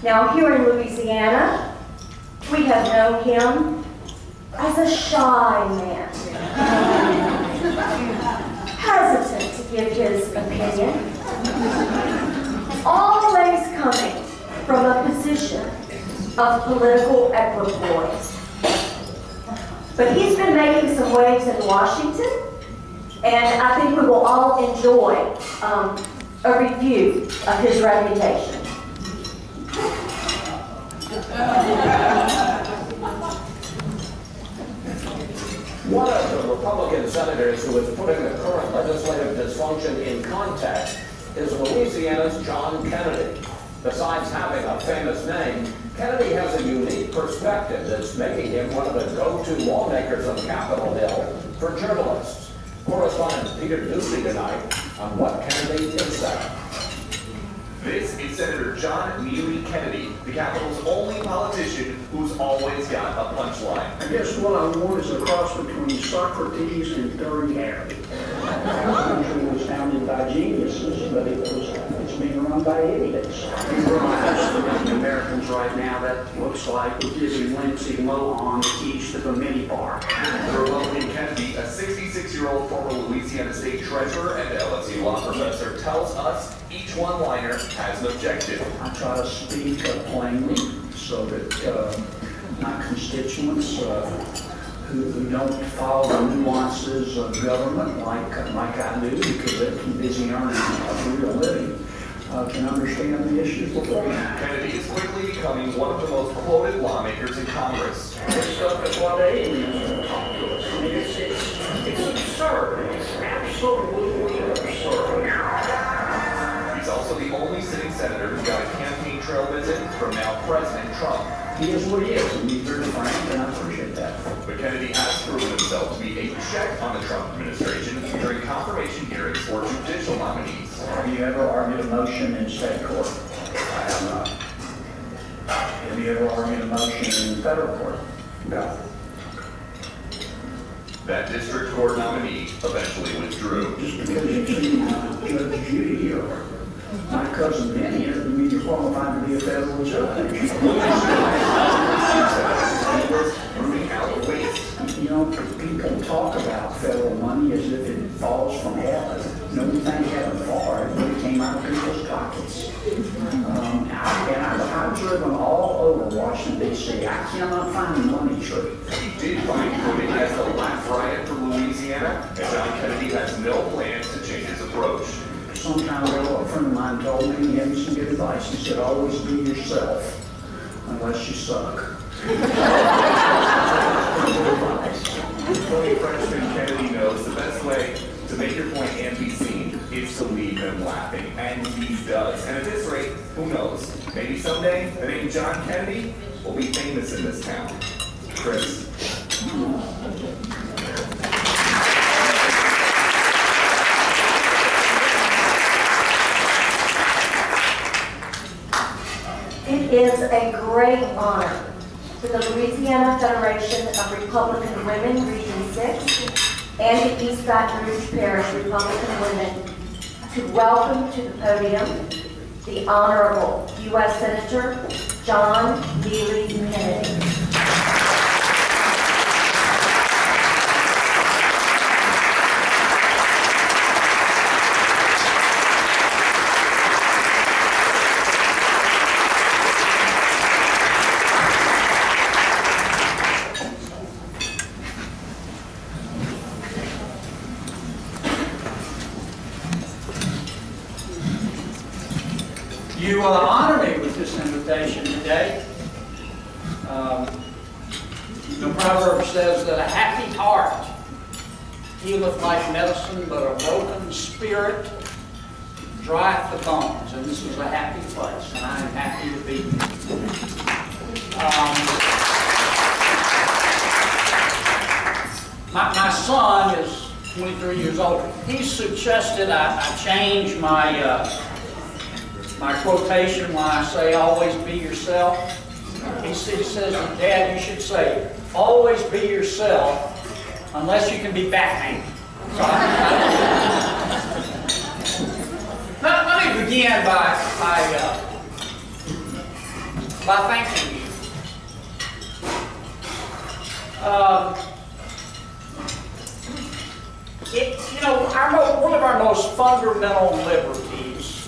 Now, here in Louisiana, we have known him as a shy man, hesitant to give his opinion, always coming from a position of political equipoise. But he's been making some waves in Washington, and I think we will all enjoy a review of his reputation. One of the Republican senators who is putting the current legislative dysfunction in context is Louisiana's John Kennedy. Besides having a famous name, Kennedy has a unique perspective that's making him one of the go-to lawmakers on Capitol Hill for journalists. Correspondent Peter Ducey tonight on what Kennedy thinks of. This is Senator John Neely Kennedy, the Capitol's only politician who's always got a punchline. I guess what I want is a cross between Socrates and Dirty Harry. Our country was founded by geniuses, but it's being run by idiots. For Americans right now, that looks like we're giving Lindsay Lohan the keys to the minibar. The Republican Kennedy, a 66-year-old former Louisiana state treasurer and LSU law professor, tells us each one-liner has an objective. I try to speak plainly so that my constituents who don't follow the nuances of government like I do, because they're too busy earning a real living, can understand the issues before me. Kennedy is quickly becoming one of the most quoted lawmakers in Congress. This stuff is what they talk to us. I mean, it's absurd. It's absolutely absurd. He's also the only sitting senator who got a campaign trail visit from now President Trump. He is what he is, and he's very frank, and I appreciate that. But Kennedy has proven himself to be a check on the Trump administration during confirmation hearings for judicial nominees. Have you ever argued a motion in state court? I have not. Have you ever argued a motion in federal court? No. That district court nominee eventually withdrew. Just because you've seen Judge Judy or my cousin Benny doesn't mean you're qualified to be a federal judge. Moving out waste. You know, people talk about federal money as if it falls from heaven. No, thank heaven for it, but it came out of people's pockets. I've driven all over Washington, D.C. I cannot find the money tree. He did find voting as the last riot for Louisiana, and John Kennedy has no plans to change his approach. Some time ago, a friend of mine told me, he gave me some good advice. He said, always be yourself, unless you suck. Tony Freshman Kennedy knows the best way to make your point and be seen is to leave him laughing, and he does. And at this rate, who knows? Maybe someday the name John Kennedy will be famous in this town. Chris. It is a great honor for the Louisiana Federation of Republican Women, Region 6, and the East Baton Rouge Parish Republican Women to welcome to the podium the Honorable U.S. Senator John Neely Kennedy. You honor me with this invitation today. The proverb says that a happy heart healeth like medicine, but a broken spirit drieth the bones. And this is a happy place, and I am happy to be here. My son is 23 years old. He suggested I change my quotation when I say always be yourself. He says, Dad, you should say, always be yourself unless you can be Batman. So let me begin by by thanking you. You know, one of our most fundamental liberties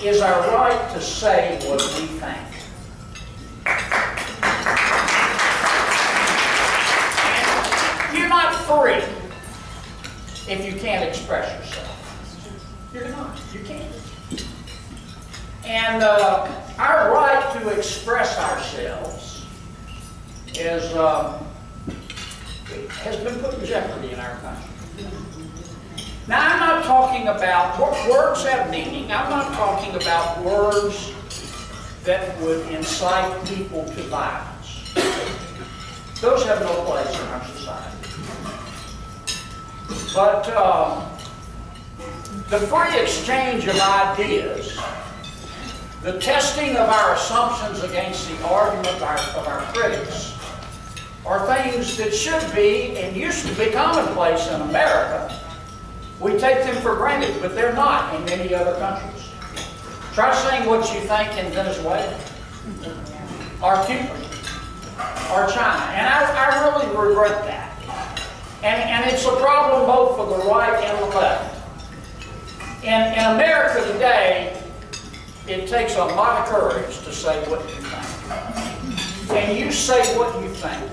is our right to say what we think. And you're not free if you can't express yourself. You're not. You can't. And our right to express ourselves is has been put in jeopardy in our country. Now, I'm not talking about, words have meaning. I'm not talking about words that would incite people to violence. Those have no place in our society. But the free exchange of ideas, the testing of our assumptions against the argument of our critics, are things that should be and used to be commonplace in America. We take them for granted, but they're not in many other countries. Try saying what you think in Venezuela, or Cuba, or China. And I really regret that. And it's a problem both for the right and the left. In America today, it takes a lot of courage to say what you think. And you say what you think.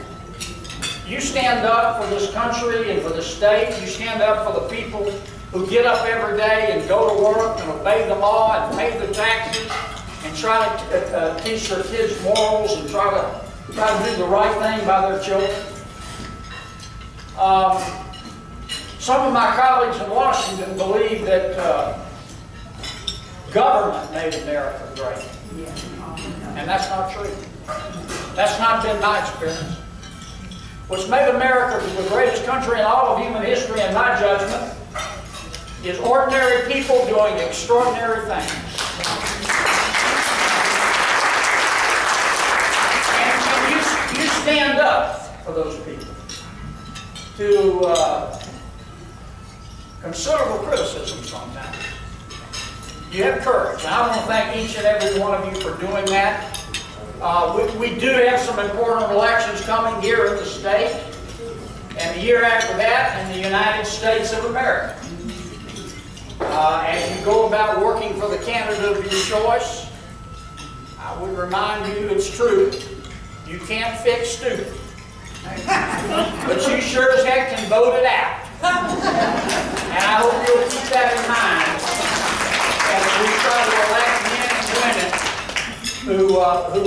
You stand up for this country and for the state. You stand up for the people who get up every day and go to work and obey the law and pay the taxes and try to teach their kids morals and try to do the right thing by their children. Some of my colleagues in Washington believe that government made America great. And that's not true. That's not been my experience. What's made America the greatest country in all of human history, in my judgment, is ordinary people doing extraordinary things. And you stand up for those people to considerable criticism sometimes. You have courage. And I want to thank each and every one of you for doing that. We do have some important elections coming here in the state, and the year after that in the United States of America. As you go about working for the candidate of your choice, I would remind you it's true. You can't fix stupid. But you sure as heck can vote it out. And I hope you'll keep that in mind as we try to elect men and women who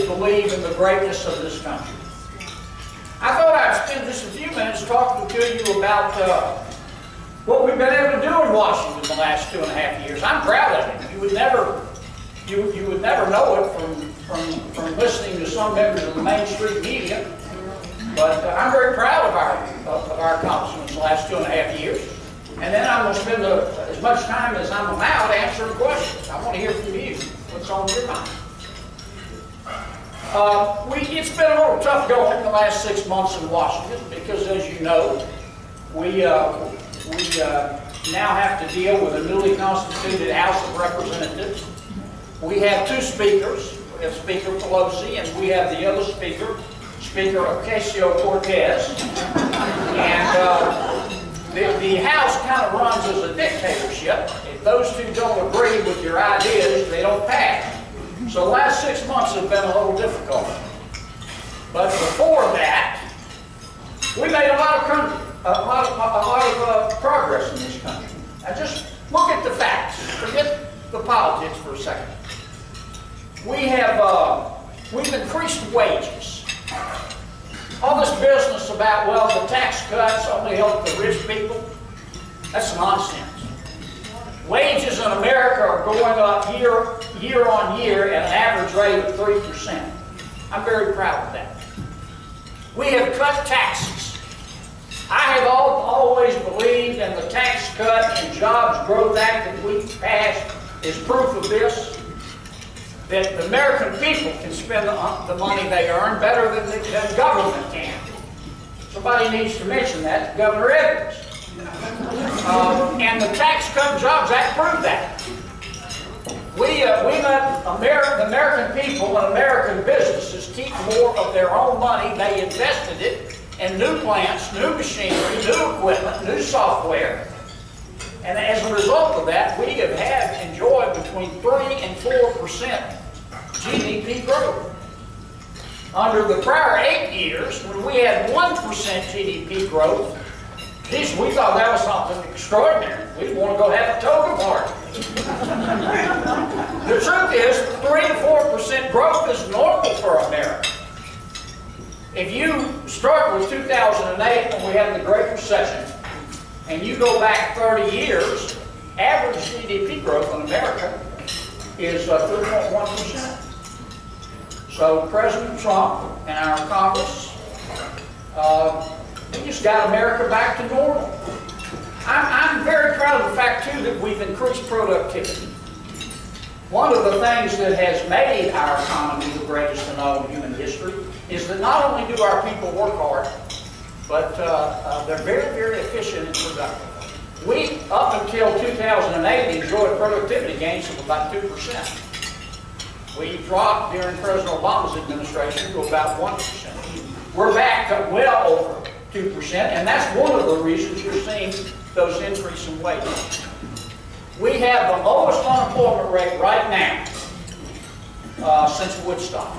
believe in the greatness of this country. I thought I'd spend just a few minutes talking to you about what we've been able to do in Washington the last 2.5 years. I'm proud of it. You would never know it from listening to some members of the mainstream media. But I'm very proud of our accomplishments the last 2.5 years. And then I'm going to spend as much time as I'm allowed answering questions. I want to hear from you. What's on your mind? It's been a little tough going the last 6 months in Washington because, as you know, we now have to deal with a newly constituted House of Representatives. We have two speakers. We have Speaker Pelosi, and we have the other speaker, Speaker Ocasio-Cortez. And the House kind of runs as a dictatorship. If those two don't agree with your ideas, they don't pass. So the last 6 months have been a little difficult. But before that, we made a lot of progress in this country. Now just look at the facts. Forget the politics for a second. We've increased wages. All this business about, well, the tax cuts only help the rich people, that's nonsense. Wages in America are going up year on year at an average rate of 3%. I'm very proud of that. We have cut taxes. I have always believed in the Tax Cut and Jobs Growth Act that we passed is proof of this, that the American people can spend the money they earn better than government can. Somebody needs to mention that to Governor Edwards. And the Tax Cut and Jobs Act proved that. We let the American people and American businesses keep more of their own money. They invested it in new plants, new machinery, new equipment, new software. And as a result of that, we have enjoyed between 3 and 4% GDP growth. Under the prior 8 years, when we had 1% GDP growth, geez, we thought that was something extraordinary. We want to go have a toga party. The truth is, 3 to 4% growth is normal for America. If you start with 2008 when we had the Great Recession, and you go back 30 years, average GDP growth in America is 3.1%. So President Trump and our Congress, we just got America back to normal. I'm very proud of the fact, too, that we've increased productivity. One of the things that has made our economy the greatest in all of human history is that not only do our people work hard, but they're very, very efficient and productive. We, up until 2008, enjoyed productivity gains of about 2%. We dropped during President Obama's administration to about 1%. We're back to well over 2%, and that's one of the reasons you're seeing those increase in wages. We have the lowest unemployment rate right now since Woodstock.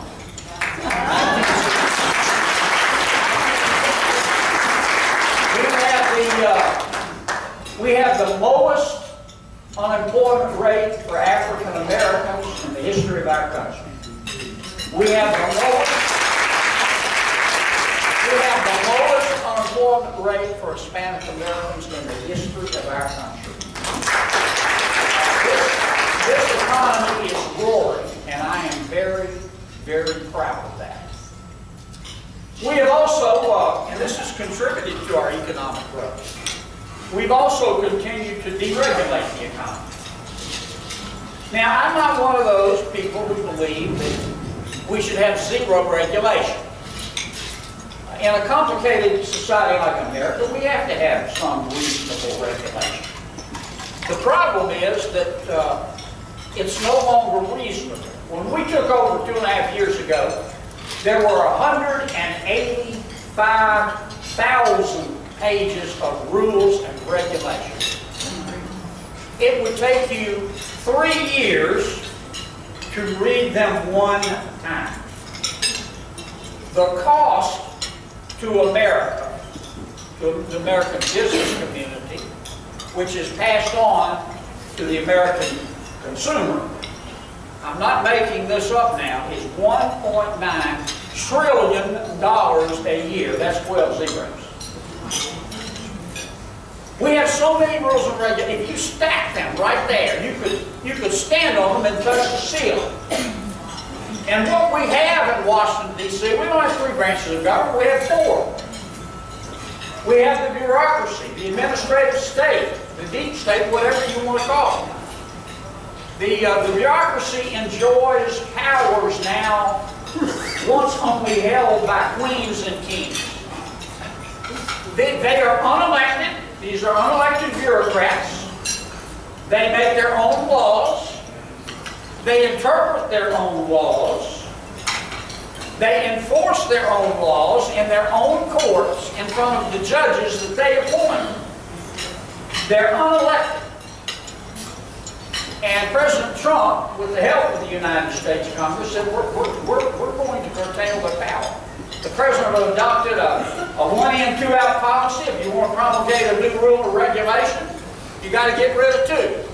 We have the lowest unemployment rate for African Americans in the history of our country. We have the lowest unemployment rate for Hispanic Americans in the history of our country. This economy is roaring, and I am very, very proud of that. We have also, and this has contributed to our economic growth, we've also continued to deregulate the economy. Now, I'm not one of those people who believe that we should have zero regulation. In a complicated society like America, we have to have some reasonable regulation. The problem is that it's no longer reasonable. When we took over 2.5 years ago, there were 185,000 pages of rules and regulations. It would take you 3 years to read them one time. The cost to America, to the American business community, which is passed on to the American consumer, I'm not making this up now, is $1.9 trillion a year. That's 12 zeros. We have so many rules and regulations. If you stack them right there, you could stand on them and touch the ceiling. And what we have in Washington, D.C., we don't have 3 branches of government, we have 4. We have the bureaucracy, the administrative state, the deep state, whatever you want to call it. The bureaucracy enjoys powers now once only held by queens and kings. They are unelected. These are unelected bureaucrats. They make their own laws. They interpret their own laws. They enforce their own laws in their own courts in front of the judges that they appoint. They're unelected. And President Trump, with the help of the United States Congress, said we're going to curtail their power. The President adopted a one-in, two-out policy. If you want to promulgate a new rule or regulation, you got to get rid of 2.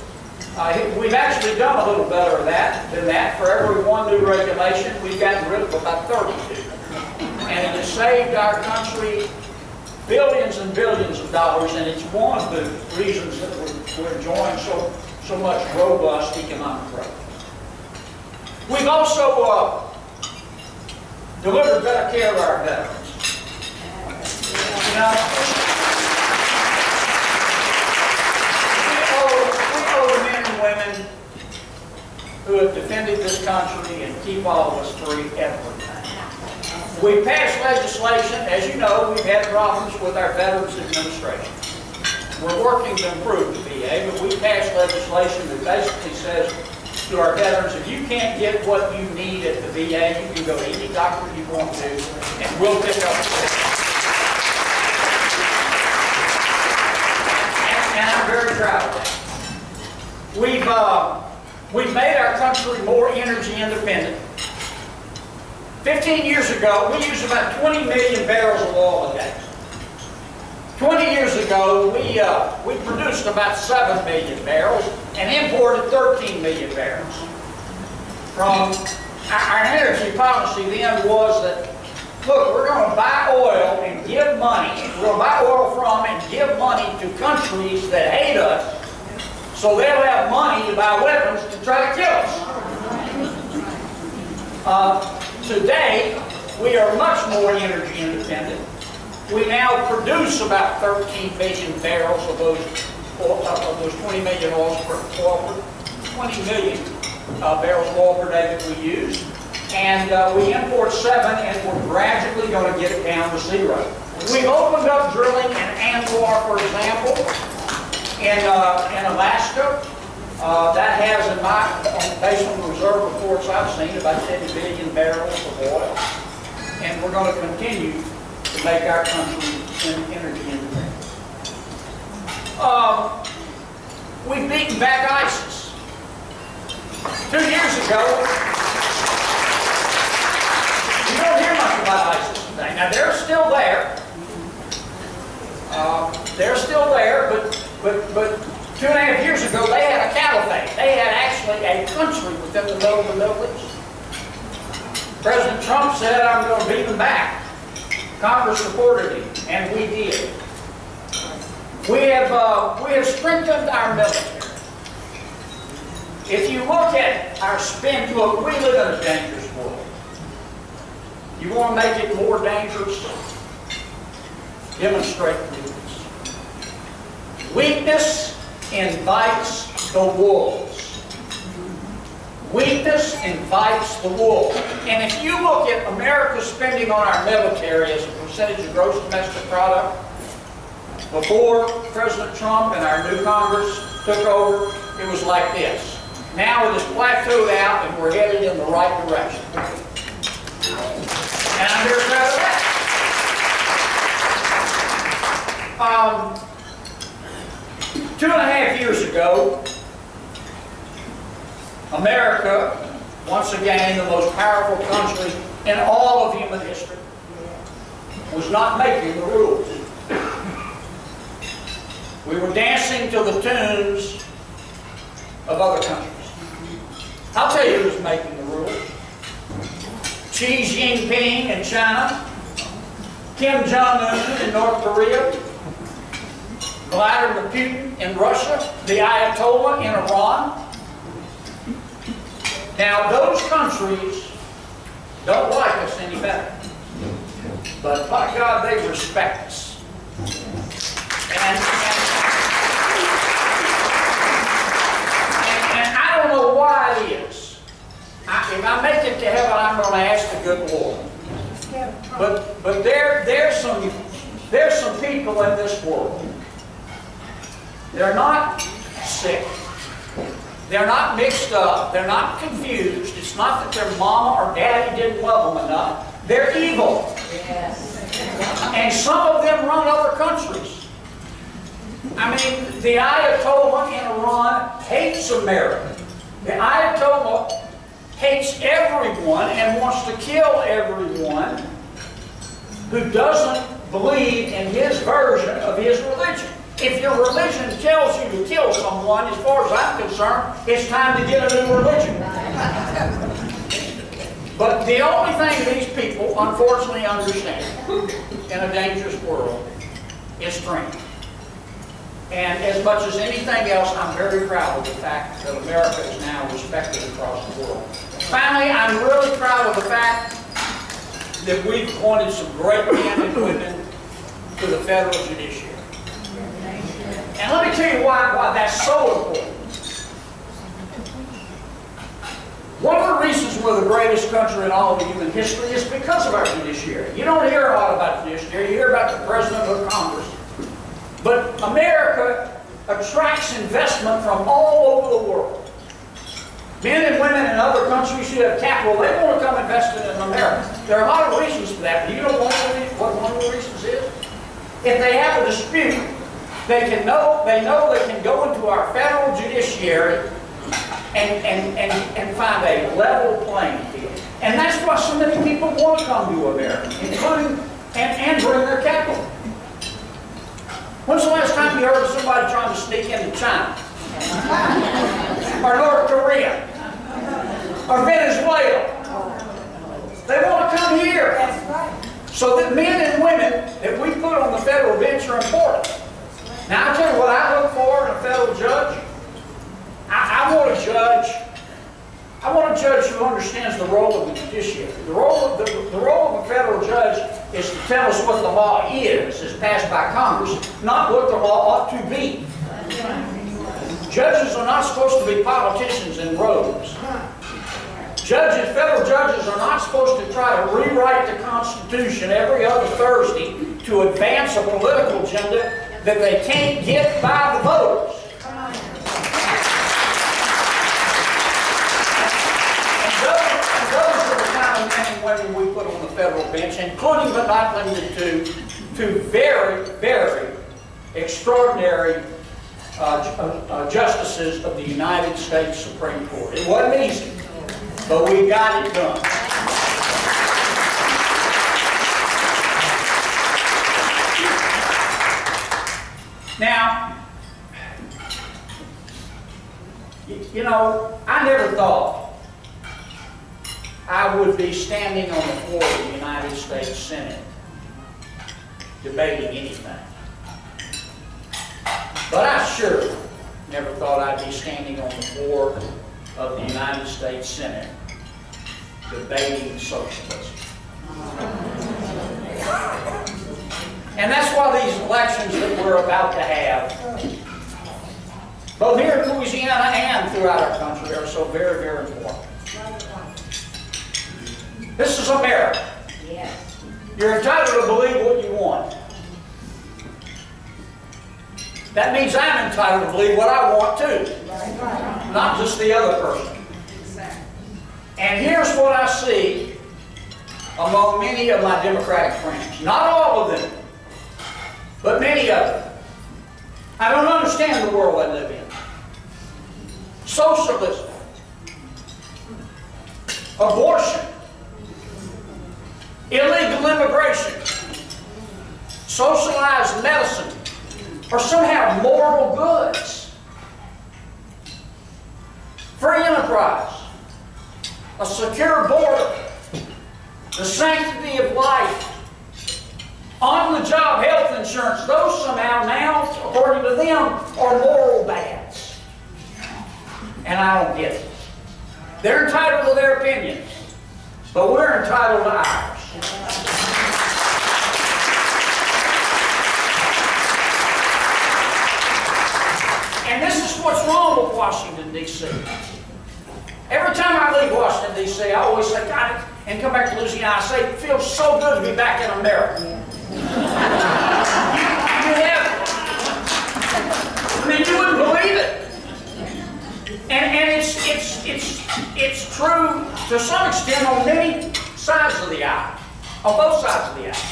We've actually done a little better than that. For every 1 new regulation, we've gotten rid of about 32. And it has saved our country billions and billions of dollars, and it's one of the reasons that we're enjoying so much robust economic growth. We've also delivered better care of our veterans. You know, we owe the men and women who have defended this country and keep all of us free everything. We passed legislation, as you know, we've had problems with our Veterans Administration. We're working to improve the VA, but we passed legislation that basically says to our veterans. If you can't get what you need at the VA, you can go to any doctor you want to, and we'll pick up the bill. And I'm very proud of that. We've made our country more energy independent. 15 years ago, we used about 20 million barrels of oil a day. 20 years ago, we produced about 7 million barrels and imported 13 million barrels. From our energy policy then was that, look, we're going to buy oil and give money. We're going to buy oil from and give money to countries that hate us, so they'll have money to buy weapons to try to kill us. Today, we are much more energy independent. We now produce about 13 million barrels of those 20 million barrels of oil per day that we use. And we import 7, and we're gradually going to get it down to 0. We've opened up drilling in Anwar, for example, in Alaska. That has, based on the reserve reports I've seen, about 10 billion barrels of oil. And we're going to continue to make our country energy independent. We've beaten back ISIS. 2 years ago, you don't hear much about ISIS today. Now, they're still there. They're still there, but 2.5 years ago, they had a caliphate. They had actually a country within the middle of the Middle East. President Trump said, I'm going to beat them back. Congress supported him, and we did. We have strengthened our military. If you look at our spend, look, we live in a dangerous world. You want to make it more dangerous? Demonstrate weakness. Weakness invites the wolves. Weakness invites the wolves. And if you look at America's spending on our military as a percentage of gross domestic product, before President Trump and our new Congress took over, it was like this. Now it has plateaued out and we're headed in the right direction. And I'm very proud of that. 2.5 years ago, America, once again the most powerful country in all of human history, was not making the rules. We were dancing to the tunes of other countries. I'll tell you who's making the rules. Xi Jinping in China, Kim Jong-un in North Korea, Vladimir Putin in Russia, the Ayatollah in Iran. Now, those countries don't like us any better. But by God, they respect us. And I don't know why it is. If I make it to heaven, I'm going to ask the good Lord. But there's some people in this world. They're not sick. They're not mixed up. They're not confused. It's not that their mama or daddy didn't love them enough. They're evil. Yes. And some of them run other countries. I mean, the Ayatollah in Iran hates America. The Ayatollah hates everyone and wants to kill everyone who doesn't believe in his version of his religion. If your religion tells you to kill someone, as far as I'm concerned, it's time to get a new religion. But the only thing these people, unfortunately, understand in a dangerous world is strength. And as much as anything else, I'm very proud of the fact that America is now respected across the world. Finally, I'm really proud of the fact that we've appointed some great men and women to the federal judiciary. And let me tell you why that's so important. One of the reasons we're the greatest country in all of human history is because of our judiciary. You don't hear a lot about the judiciary. You hear about the President of Congress. But America attracts investment from all over the world. Men and women in other countries who have capital, they want to come invest in America. There are a lot of reasons for that, but you know what one of the reasons is? If they have a dispute, they know they can go into our federal judiciary and find a level playing field. And that's why so many people want to come to America, including and bring their capital. When's the last time you heard of somebody trying to sneak into China? Or North Korea? Or Venezuela? They want to come here. So that men and women that we put on the federal bench are important. Now, I'll tell you what I look for in a federal judge. I want a judge who understands the role of the judiciary. The role of a federal judge is to tell us what the law is, as passed by Congress, not what the law ought to be. Judges are not supposed to be politicians in robes. Federal judges are not supposed to try to rewrite the Constitution every other Thursday to advance a political agenda that they can't get by the voters. And those are the kind of men and women we put on the federal bench, including but not limited to very, very extraordinary justices of the United States Supreme Court. It wasn't easy, but we got it done. Now, you know, I never thought I would be standing on the floor of the United States Senate debating anything. But I sure never thought I'd be standing on the floor of the United States Senate debating socialism. And that's why these elections that we're about to have, both here in Louisiana and throughout our country, are so very, very important. This is America. Yes. You're entitled to believe what you want. That means I'm entitled to believe what I want too, not just the other person. And here's what I see among many of my Democratic friends. Not all of them, but many of them. I don't understand the world I live in. Socialism, abortion, illegal immigration, socialized medicine, are somehow moral goods. Free enterprise, a secure border, the sanctity of life, on-the-job health insurance, those somehow now, according to them, are moral bads. And I don't get it. They're entitled to their opinions, but we're entitled to ours. And this is what's wrong with Washington, D.C. Every time I leave Washington, D.C., I always say, God, and come back to Louisiana, I say, it feels so good to be back in America. You have, I mean, you wouldn't believe it. And it's true to some extent on many sides of the aisle, on both sides of the aisle.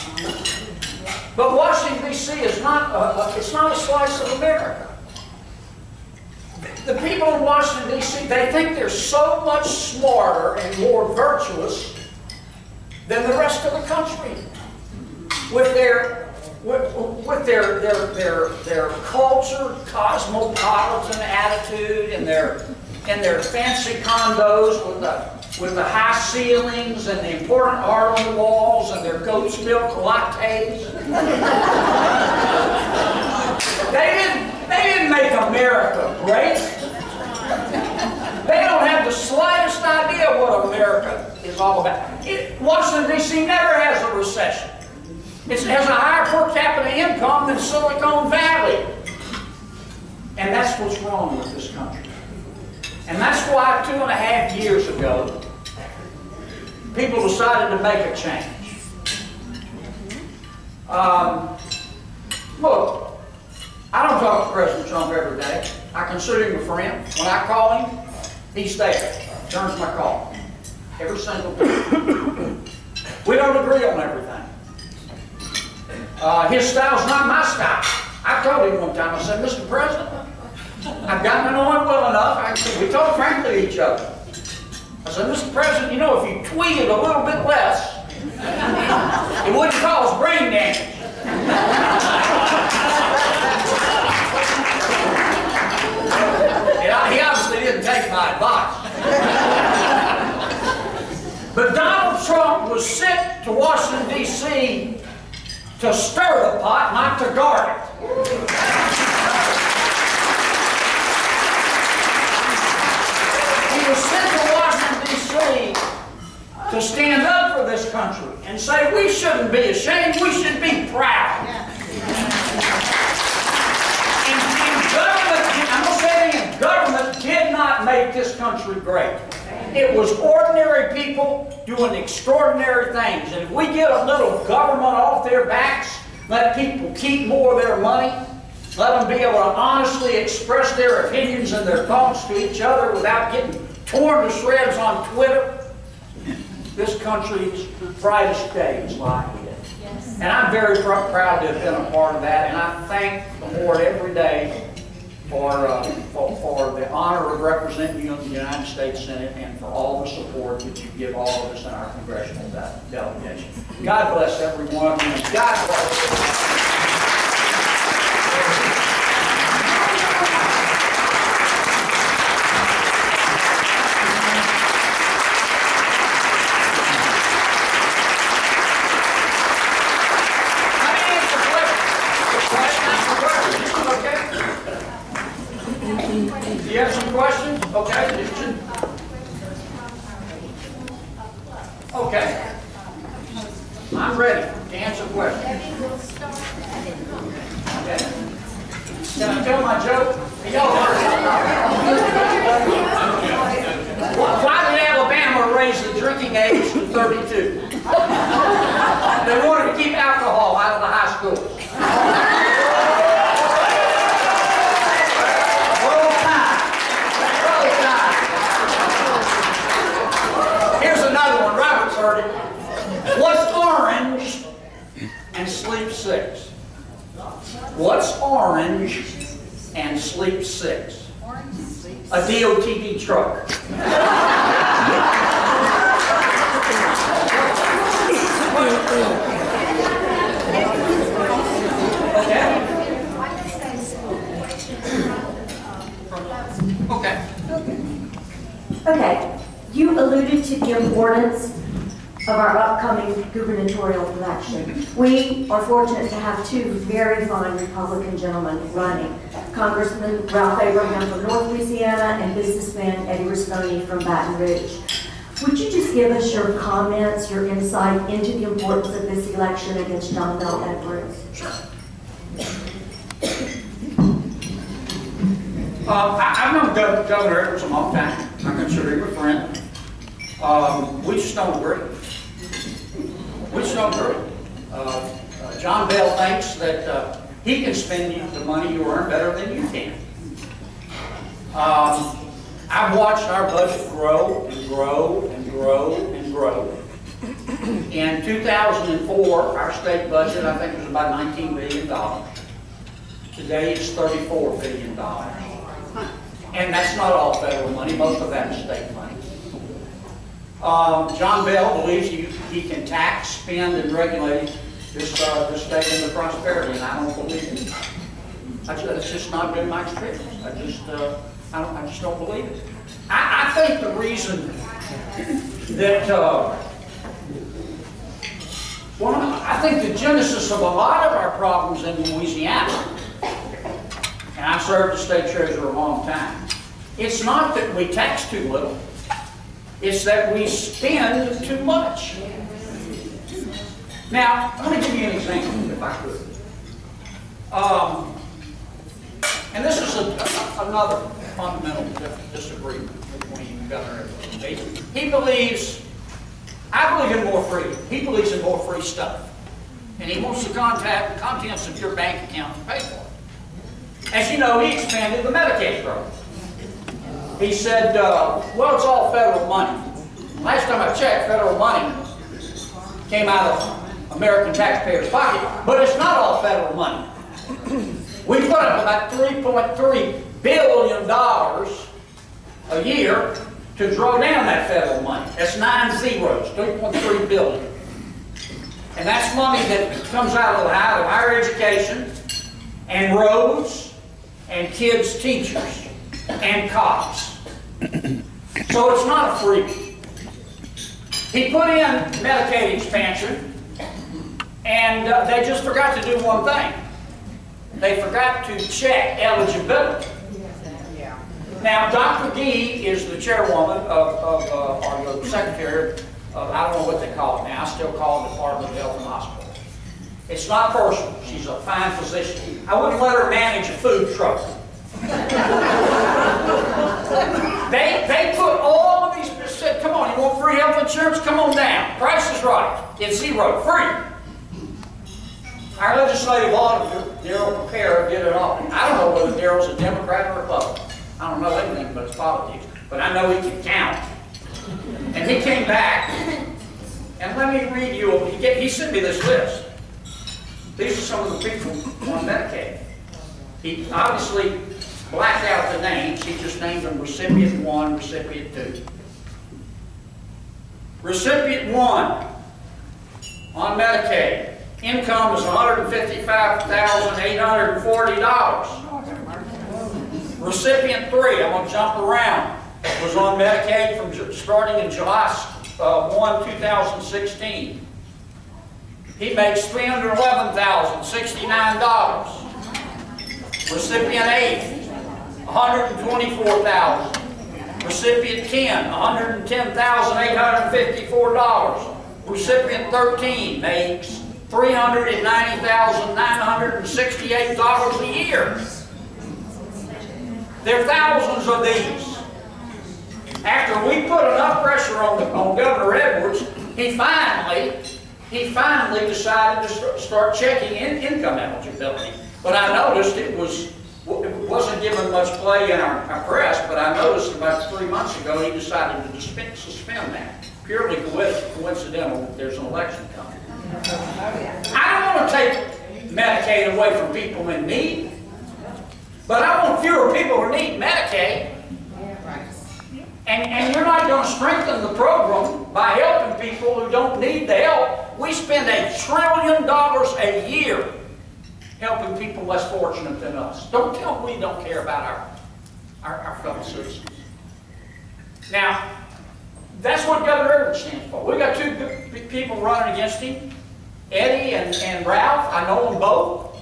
But Washington, D.C. is not it's not a slice of America. The people in Washington, D.C., they think they're so much smarter and more virtuous than the rest of the country. With their cultured, cosmopolitan attitude and their fancy condos with the high ceilings and the important art on the walls and their goat's milk lattes. They didn't make America great. They don't have the slightest idea what America is all about. Washington, D.C. never has a recession. It has a higher per capita income than Silicon Valley. And that's what's wrong with this country. And that's why 2.5 years ago, people decided to make a change. Look, I don't talk to President Trump every day. I consider him a friend. When I call him, He's there, turns my call. Every single time. We don't agree on everything. His style's not my style. I told him one time, I said, Mr. President, I've gotten to know him well enough. We talk frankly to each other. I said, Mr. President, you know, if you tweeted a little bit less, it wouldn't cause brain damage. He obviously didn't take my advice. But Donald Trump was sent to Washington, D.C. to stir the pot, not to guard it. He was sent to Washington, D.C. to stand up for this country and say we shouldn't be ashamed, we should be proud. And government, I'm going to say it again, government did not make this country great. It was ordinary people doing extraordinary things. And if we get a little government off their backs, let people keep more of their money, let them be able to honestly express their opinions and their thoughts to each other without getting torn to shreds on Twitter, this country's brightest days lie ahead. Yes. And I'm very proud to have been a part of that, and I thank the Lord every day for the honor of representing you in the United States Senate and for all the support that you give all of us in our congressional delegation. God bless everyone, and God bless. Do you have some questions? Okay. Okay. I'm ready to answer questions. Okay. Can I tell my joke? Y'all heard it. Why did Alabama raise the drinking age to 32? They wanted to keep alcohol out of the high schools. What's orange and sleep 6? What's orange and sleep 6? A DOTD truck. Okay. Okay. You alluded to the importance of our upcoming gubernatorial election. We are fortunate to have two very fine Republican gentlemen running. Congressman Ralph Abraham from North Louisiana and businessman Eddie Risconi from Baton Rouge. Would you just give us your comments, your insight into the importance of this election against John Bel Edwards? Sure. I've known Governor Edwards a long time. I consider him a friend. We just don't agree. We just don't agree. John Bel thinks that he can spend the money you earn better than you can. I've watched our budget grow and grow and grow and grow. In 2004, our state budget, I think, was about $19 billion. Today it's $34 billion. And that's not all federal money. Most of that is state money. John Bel believes he can tax, spend, and regulate this state into prosperity, and I don't believe it. That's just not been my experience. I just don't believe it. I think the reason that I think the genesis of a lot of our problems in Louisiana, and I've served as state treasurer a long time, it's not that we tax too little. It's that we spend too much. Now, I'm going to give you an example, if I could. And this is another fundamental disagreement between Governor Edwards. He believes, I believe in more freedom. He believes in more free stuff. And he wants the contents of your bank account to pay for it. As you know, he expanded the Medicaid program. he said, well, it's all federal money. Last time I checked, federal money came out of American taxpayers' pocket, but it's not all federal money. We put up about $3.3 billion a year to draw down that federal money. That's 9 zeros, 3.3 billion. And that's money that comes out of higher education and roads and kids' teachers and cops. So it's not a freebie. He put in Medicaid expansion, and they just forgot to do one thing. They forgot to check eligibility. Now, Dr. Gee is the chairwoman or the secretary of, I don't know what they call it now, I still call it the Department of Health and Hospital. It's not personal. She's a fine physician. I wouldn't let her manage a food truck. They put all of these, said, come on, you want free health insurance? Come on down. Price is right. It's zero, free. Our legislative auditor, Darryl Prepare, did it all. I don't know whether Darryl's a Democrat or a Republican. I don't know anything about his politics, but I know he can count. And he came back, and let me read you, he sent me this list. These are some of the people on Medicaid. He obviously blacked out the names. He just named them Recipient 1, Recipient 2. Recipient 1 on Medicaid. Income is $155,840. Recipient 3, I'm going to jump around, was on Medicaid from starting in July 1, 2016. He makes $311,069. Recipient 8, $124,000. Recipient 10, $110,854. Recipient 13 makes $390,968 a year. There are thousands of these. After we put enough pressure on Governor Edwards, he finally decided to start checking income eligibility. But I noticed it wasn't given much play in our press, but I noticed about 3 months ago he decided to suspend that. Purely coincidental, there's an election coming. I don't want to take Medicaid away from people in need, but I want fewer people who need Medicaid. And you're not going to strengthen the program by helping people who don't need the help. We spend $1 trillion a year helping people less fortunate than us. Don't tell me we don't care about our fellow citizens. Now, that's what Governor Edwards stands for. We got 2 good people running against him, Eddie and Ralph. I know them both.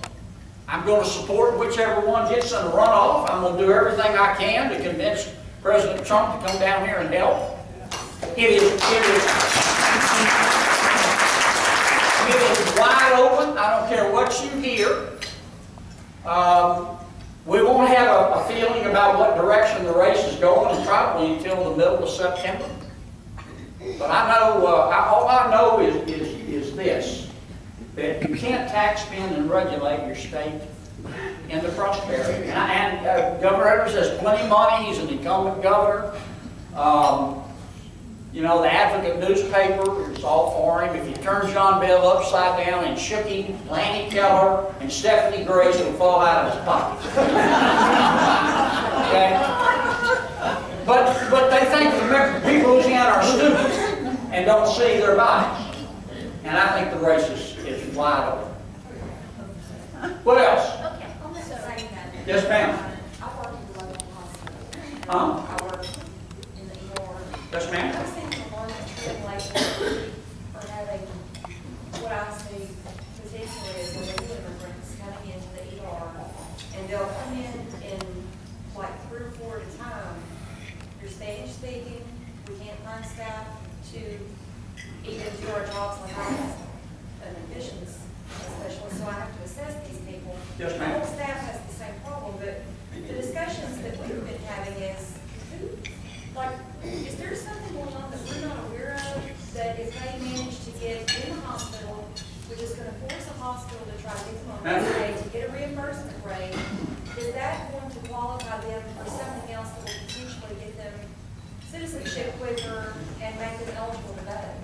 I'm going to support whichever one gets in the runoff. I'm going to do everything I can to convince President Trump to come down here and help. It is wide open. I don't care what you hear. We won't have a feeling about what direction the race is going probably until the middle of September. But I know, all I know is this, that you can't tax, spend, and regulate your state into prosperity. And Governor Edwards has plenty of money. He's an incumbent governor. You know, the Advocate newspaper is all for him. If you turn John Bell upside down and shook him, Lanny Keller and Stephanie Grace will fall out of his pocket. Okay? But they think the people of Louisiana are stupid and don't see their bodies. And I think the race is wide open. What else? Okay, on the same note. Yes, ma'am. I work in the local hospital. Huh? I work in the ER. Yes, ma'am. I've seen a lot of tribulation for having what I see particularly as the new immigrants coming into the ER, and they'll come in like 3 or 4 at a time. You're Spanish speaking. We can't find staff to even do our jobs like I have an admissions specialist, so I have to assess these people. Yes, The ma'am. whole staff has the same problem, but the discussions that we've been having is, is there something going on that we're not aware of that is making they manage to get in the hospital, we're just gonna force a hospital to try to get them on Medicaid to get a reimbursement rate, is that going to qualify them for something else that will potentially get them citizenship quicker and make them eligible to vote?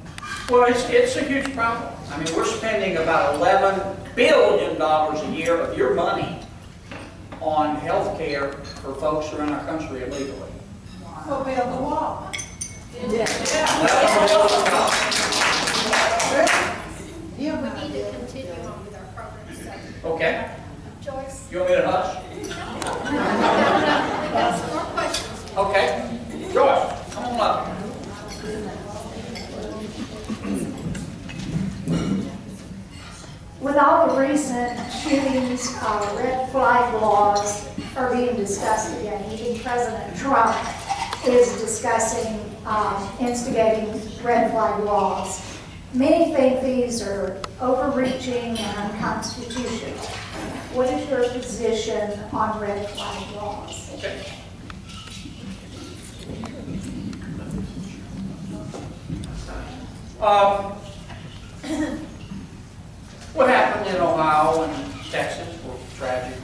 Well, it's a huge problem. I mean, we're spending about $11 billion a year of your money on health care for folks who are in our country illegally. Go build the wall. Yeah, we need to continue on with our program study. Okay. Joyce? You want me to hush? We got some more questions. Okay. Joyce, come on up. With all the recent shootings, red flag laws are being discussed again. Even President Trump is discussing instigating red flag laws. Many think these are overreaching and unconstitutional. What is your position on red flag laws? Okay. What happened in Ohio and Texas was tragic.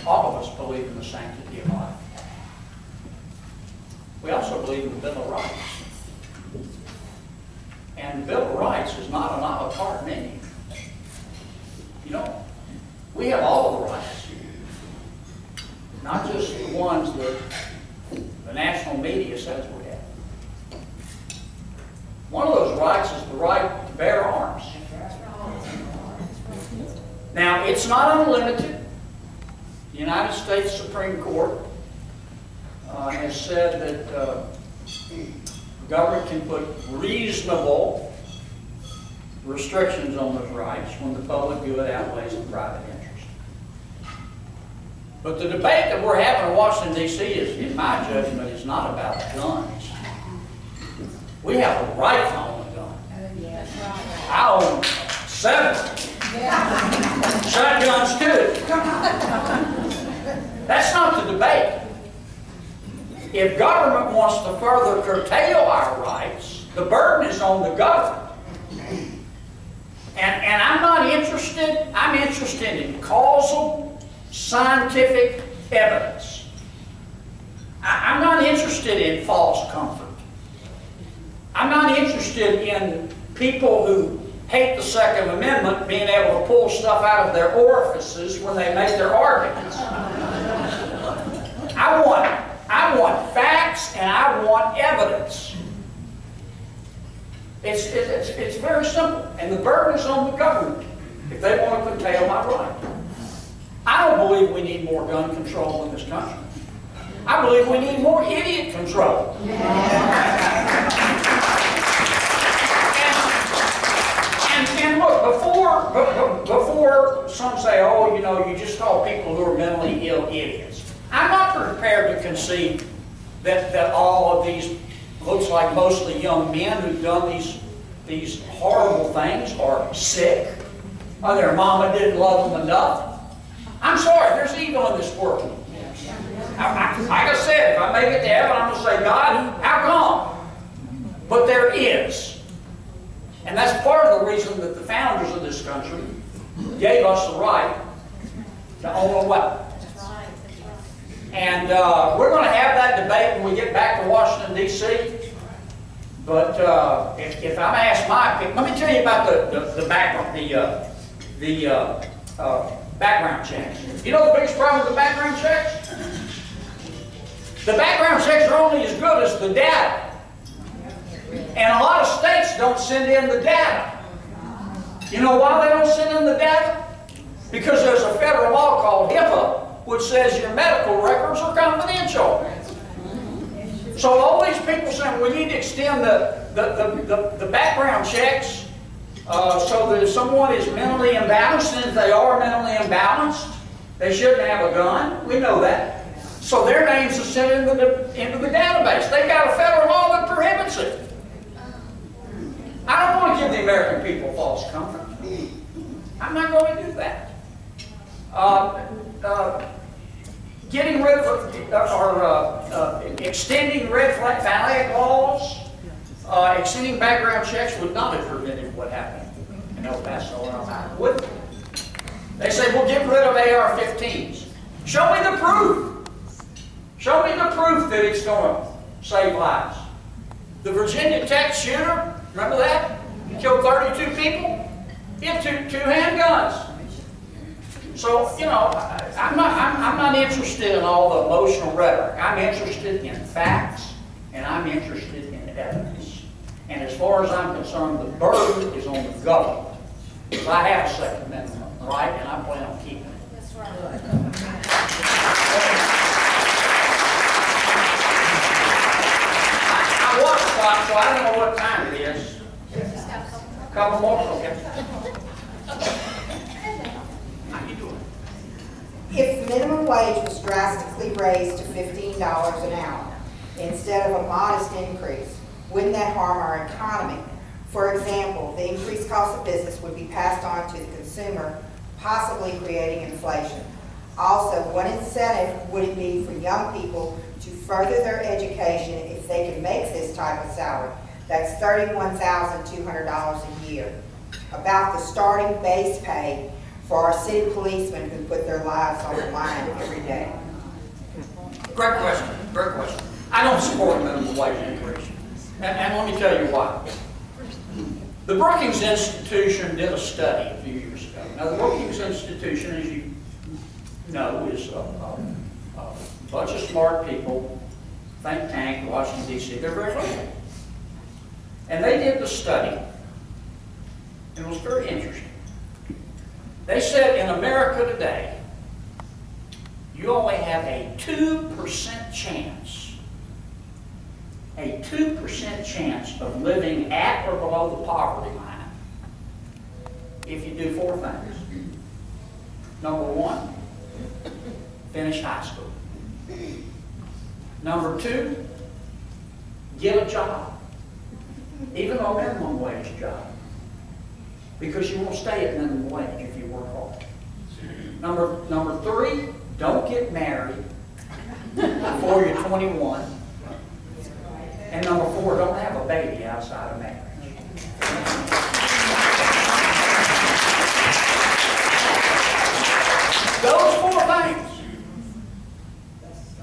All of us believe in the sanctity of life. We also believe in the Bill of Rights. And the Bill of Rights is not an a la carte menu. You know, we have all of the rights, not just the ones that the national media says we have. One of those rights is the right to bear arms. Now, it's not unlimited. The United States Supreme Court has said that the government can put reasonable restrictions on those rights when the public good outweighs the private interest. But the debate that we're having in Washington, D.C. is, in my judgment, is not about guns. We have a right to own a gun. I own 7. Shotguns too. That's not the debate. If government wants to further curtail our rights, the burden is on the government. And I'm not interested, I'm interested in causal, scientific evidence. I'm not interested in false comfort. I'm not interested in people who hate the Second Amendment being able to pull stuff out of their orifices when they make their arguments. I want facts and I want evidence. It's very simple, and the burden is on the government if they want to curtail my right. I don't believe we need more gun control in this country. I believe we need more idiot control. And look, before some say, oh, you know, you just call people who are mentally ill idiots. I'm not prepared to concede that all of these, looks like mostly young men who've done these horrible things are sick, or their mama didn't love them enough. I'm sorry, there's evil in this world. Like I said, if I make it to heaven, I'm going to say, God, how come? But there is. And that's part of the reason that the founders of this country gave us the right to own a weapon. And we're going to have that debate when we get back to Washington, D.C. But if I'm asked my opinion, let me tell you about the background checks. You know the biggest problem with the background checks? The background checks are only as good as the data. And a lot of states don't send in the data. You know why they don't send in the data? Because there's a federal law called HIPAA, which says your medical records are confidential. So all these people saying we need to extend the background checks so that if someone is mentally imbalanced, and if they are mentally imbalanced, they shouldn't have a gun. We know that. So their names are sent into the database. They've got a federal law that prohibits it. I don't want to give the American people false comfort. I'm not going to do that. Getting rid of or extending red flag, extending background checks would not have prevented what happened in El Paso and Ohio, would it? They say, we'll get rid of AR-15s. Show me the proof. Show me the proof that it's going to save lives. The Virginia Tech shooter, remember that? He killed 32 people. He had two handguns. So, you know, I'm not interested in all the emotional rhetoric. I'm interested in facts, and I'm interested in evidence. And as far as I'm concerned, the burden is on the government. Because I have a Second Amendment right, and I plan on keeping it. That's right. I watch the clock, so I don't know what time it is. A couple more? Okay. How you doing? If minimum wage was drastically raised to $15 an hour instead of a modest increase, wouldn't that harm our economy? For example, the increased cost of business would be passed on to the consumer, possibly creating inflation. Also, what incentive would it be for young people to further their education if they can make this type of salary? That's $31,200 a year. About the starting base pay for our city policemen who put their lives on the line every day. Great question. Great question. I don't support minimum wage increase. And let me tell you why. The Brookings Institution did a study a few years ago. Now, the Brookings Institution, as you know, is a bunch of smart people, think tank, Washington, D.C. They're very liberal. And they did the study, and it was very interesting. They said in America today, you only have a 2% chance, of living at or below the poverty line if you do four things. Number one, finish high school. Number two, get a job, even a minimum wage job, because you won't stay at minimum wage if you work hard. Number three, don't get married before you're 21. And number four, don't have a baby outside of marriage. Those four things.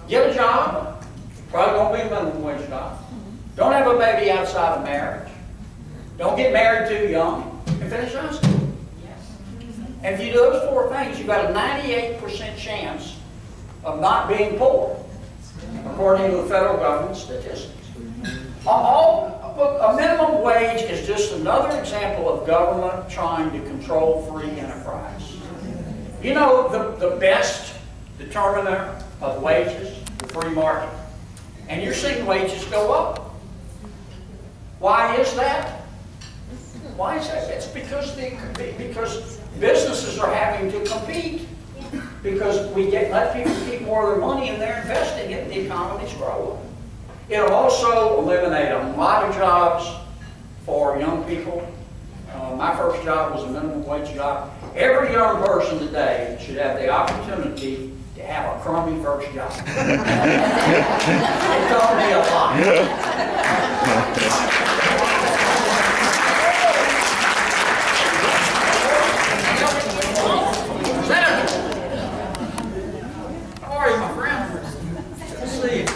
Get a job, probably won't be a minimum wage job. Don't have a baby outside of marriage. Don't get married too young, and finish high school. And if you do those four things, you've got a 98% chance of not being poor, according to the federal government statistics. A minimum wage is just another example of government trying to control free enterprise. You know, the best determiner of wages, the free market. And you're seeing wages go up. Why is that? Why is that? It's because businesses are having to compete. Because we let people keep more of their money and they're investing it and the economy's growing. It'll also eliminate a lot of jobs for young people. My first job was a minimum wage job. Every young person today should have the opportunity to have a crummy first job. It taught me a lot. Senator, how are you, my friend? Good to see you.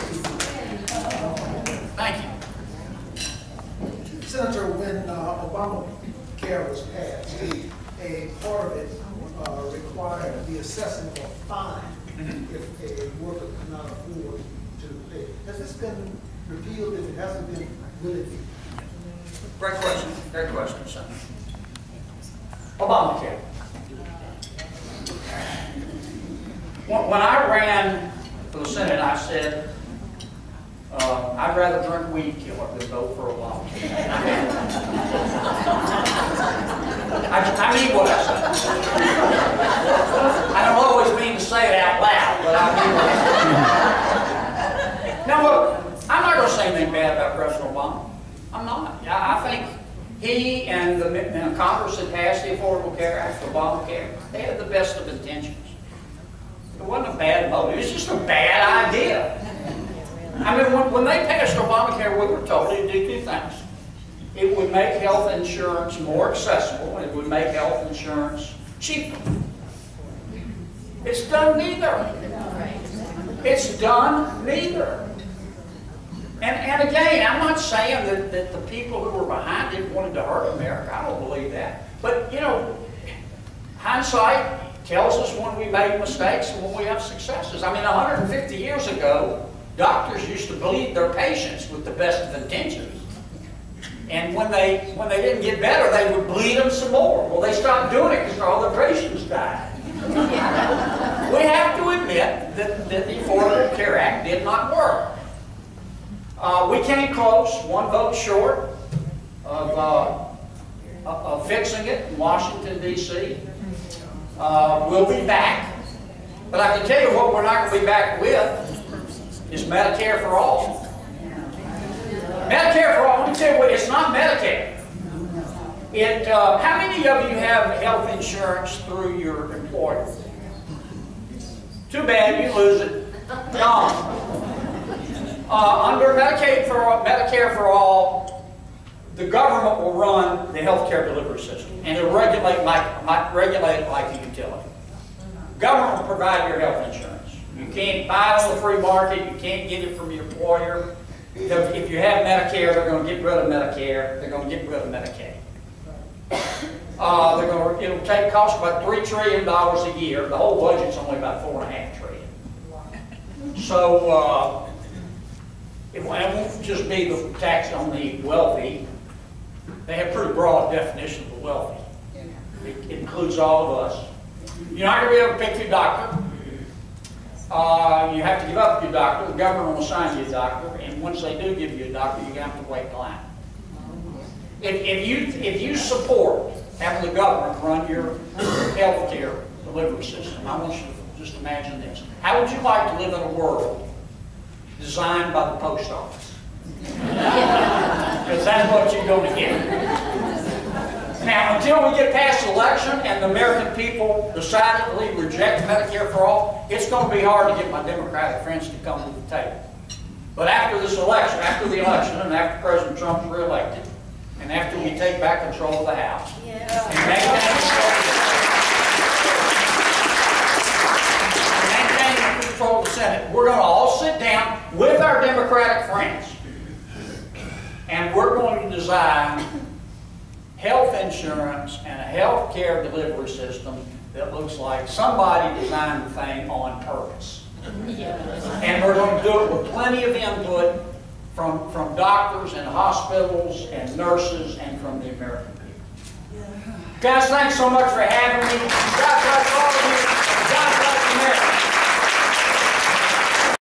Thank you. Senator, when Obamacare was passed, a part of it required the assessment of a fine if a worker could not afford to pay. Has this been repealed? If it hasn't been, will it be? Great question. Great question, Senator. Obamacare. When I ran for the Senate, I said, I'd rather drink weed killer than vote for Obamacare. I mean what I say. I don't always mean to say it out loud, but I mean what I say. Now look, I'm not going to say anything bad about President Obama. I'm not. I think he and the Congress that passed the Affordable Care Act, Obamacare, they had the best of intentions. It wasn't a bad motive. It's just a bad idea. I mean, when they passed Obamacare, we were told to do two things. It would make health insurance more accessible. It would make health insurance cheaper. It's done neither. It's done neither. And again, I'm not saying that the people who were behind it wanted to hurt America. I don't believe that. But, you know, hindsight tells us when we made mistakes and when we have successes. I mean, 150 years ago, doctors used to bleed their patients with the best of intentions. And when they didn't get better, they would bleed them some more. Well, they stopped doing it because all their patients died. We have to admit that the Affordable Care Act did not work. We came close, one vote short of fixing it in Washington, D.C. We'll be back. But I can tell you what we're not going to be back with is Medicare for all. Medicare for all, let me tell you what, it's not Medicare. How many of you have health insurance through your employer? Too bad, you lose it. Gone. Under Medicare for all, the government will run the health care delivery system, and it'll regulate it like a utility. Government will provide your health insurance. You can't buy it on the free market. You can't get it from your employer. If you have Medicare, they're going to get rid of Medicare. They're going to get rid of Medicaid. It'll cost about $3 trillion a year. The whole budget's only about $4.5 trillion. So it won't just be the tax on the wealthy. They have a pretty broad definition of the wealthy. It includes all of us. You're not going to be able to pick your doctor. You have to give up your doctor. The government will assign you a doctor, and once they do give you a doctor, you're going to have to wait in line. If you support having the government run your health care delivery system, I want you to just imagine this. How would you like to live in a world designed by the post office? Because that's what you're going to get. Now, until we get past the election and the American people decidedly reject Medicare for all, it's going to be hard to get my Democratic friends to come to the table. But after this election, and after President Trump's reelected, and after we take back control of the House, and maintain control of the Senate, we're going to all sit down with our Democratic friends, and we're going to design health insurance and a health care delivery system that looks like somebody designed the thing on purpose. And we're going to do it with plenty of input from doctors and hospitals and nurses and from the American people. Guys, thanks so much for having me. God bless all of you. God bless America.